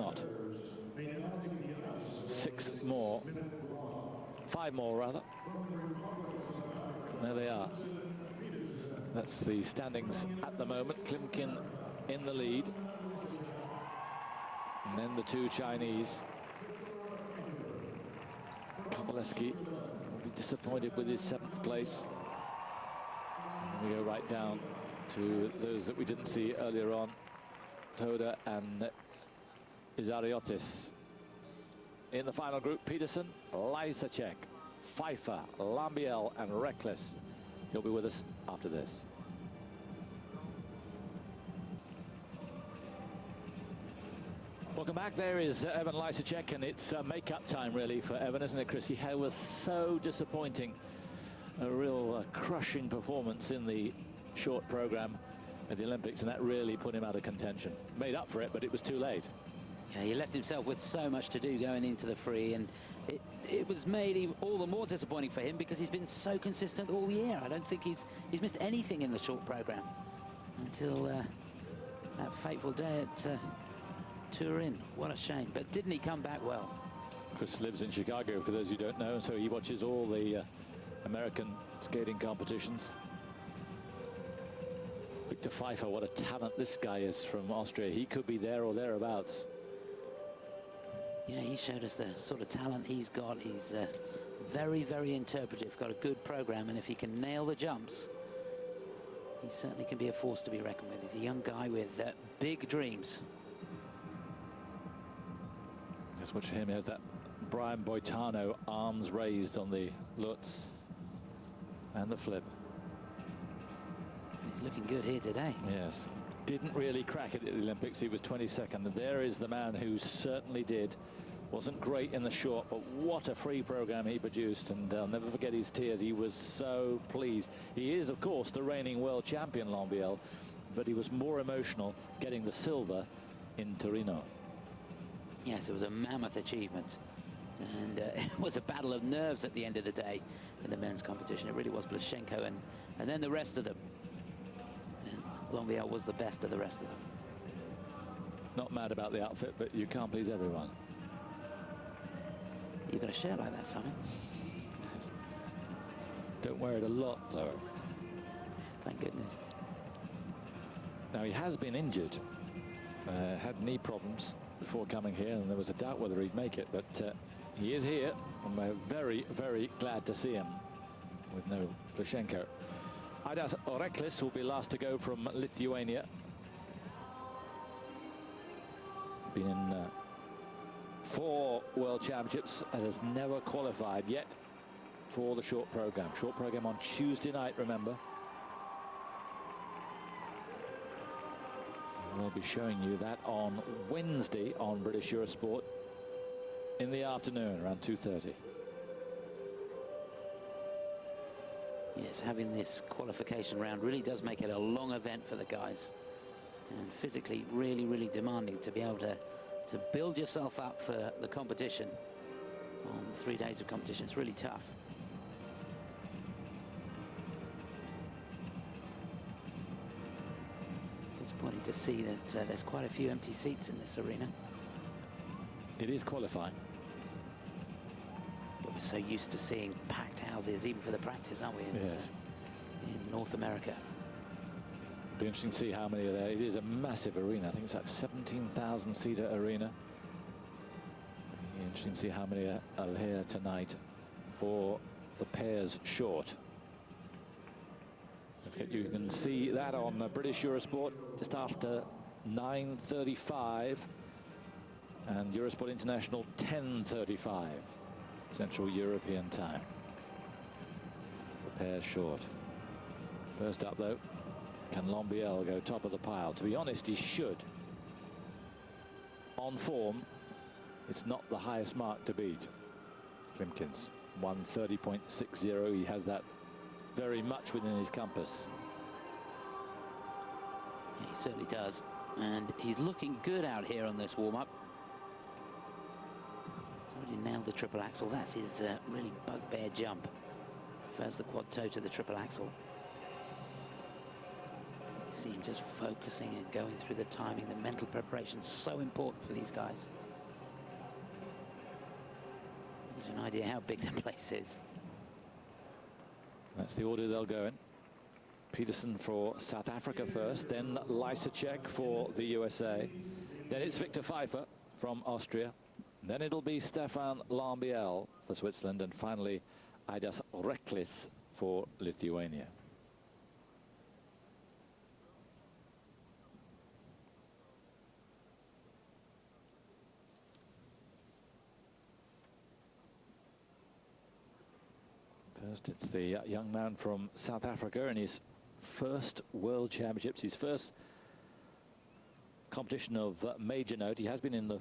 not. 6 more. 5 more, rather. There they are. That's the standings at the moment. Klimkin in the lead. And then the 2 Chinese. Kovalevsky will be disappointed with his 7th place. And we go right down to those that we didn't see earlier on. Toda and Izariotis. In the final group, Pietersen, Lysacek, Pfeifer, Lambiel and Reklys. He'll be with us after this. Welcome back. There is Evan Lysacek, and it's make-up time really for Evan, isn't it, Chris? He was so disappointing. A real crushing performance in the short program at the Olympics, and that really put him out of contention. Made up for it, but it was too late. Yeah, he left himself with so much to do going into the free, and it was made all the more disappointing for him because he's been so consistent all year. I don't think he's missed anything in the short program until that fateful day at Turin. What a shame. But didn't he come back well? Chris lives in Chicago, for those who don't know, so he watches all the American skating competitions. Viktor Pfeifer, what a talent this guy is from Austria. He could be there or thereabouts. Yeah, he showed us the sort of talent he's got. He's very, very interpretive, got a good program, and if he can nail the jumps, he certainly can be a force to be reckoned with. He's a young guy with big dreams. Just watch him. He has that Brian Boitano arms raised on the Lutz and the flip. He's looking good here today. Yes. Didn't really crack it at the Olympics. He was 22nd. And there is the man who certainly did. Wasn't great in the short, but what a free program he produced. And I'll never forget his tears. He was so pleased. He is, of course, the reigning world champion, Lambiel, but he was more emotional getting the silver in Torino. Yes, it was a mammoth achievement. And it was a battle of nerves at the end of the day in the men's competition. It really was Blashenko and then the rest of them. Lambiel was the best of the rest of them. Not mad about the outfit, but you can't please everyone. You've got a shirt like that, Simon. Yes. Don't wear it a lot, though. Thank goodness. Now, he has been injured. Had knee problems before coming here, and there was a doubt whether he'd make it, but he is here, and we're very, very glad to see him with no Blashenko. Aidas Reklys will be last to go from Lithuania. Been in 4 World Championships and has never qualified yet for the short program. Short program on Tuesday night, remember. We'll be showing you that on Wednesday on British Eurosport in the afternoon, around 2:30. Yes, having this qualification round really does make it a long event for the guys. And physically really, really demanding to be able to build yourself up for the competition on 3 days of competition. It's really tough. Disappointing to see that there's quite a few empty seats in this arena. It is qualifying. But we're so used to seeing packed houses, even for the practice, aren't we? Yes. In North America. Be interesting to see how many are there. It is a massive arena. I think it's like 17,000-seater arena. Be interesting to see how many are here tonight for the pairs short. You can see that on the British Eurosport just after 9:35 and Eurosport International 10:35 Central European time. The pairs short. First up though, can Lambiel go top of the pile? To be honest, he should. On form, it's not the highest mark to beat. Klimkin's 1:30.60. He has that very much within his compass. He certainly does, and he's looking good out here on this warm-up. He's already nailed the triple axel. That's his really bugbear jump. First the quad toe to the triple axel. He's see him just focusing and going through the timing. The mental preparation is so important for these guys. Gives you an idea how big the place is. That's the order they'll go in. Pietersen for South Africa first, then Lysacek for the USA. Then it's Viktor Pfeifer from Austria. Then it'll be Stéphane Lambiel for Switzerland, and finally Aidas Reklys for Lithuania. First, it's the young man from South Africa in his first World Championships, his first competition of major note. He has been in the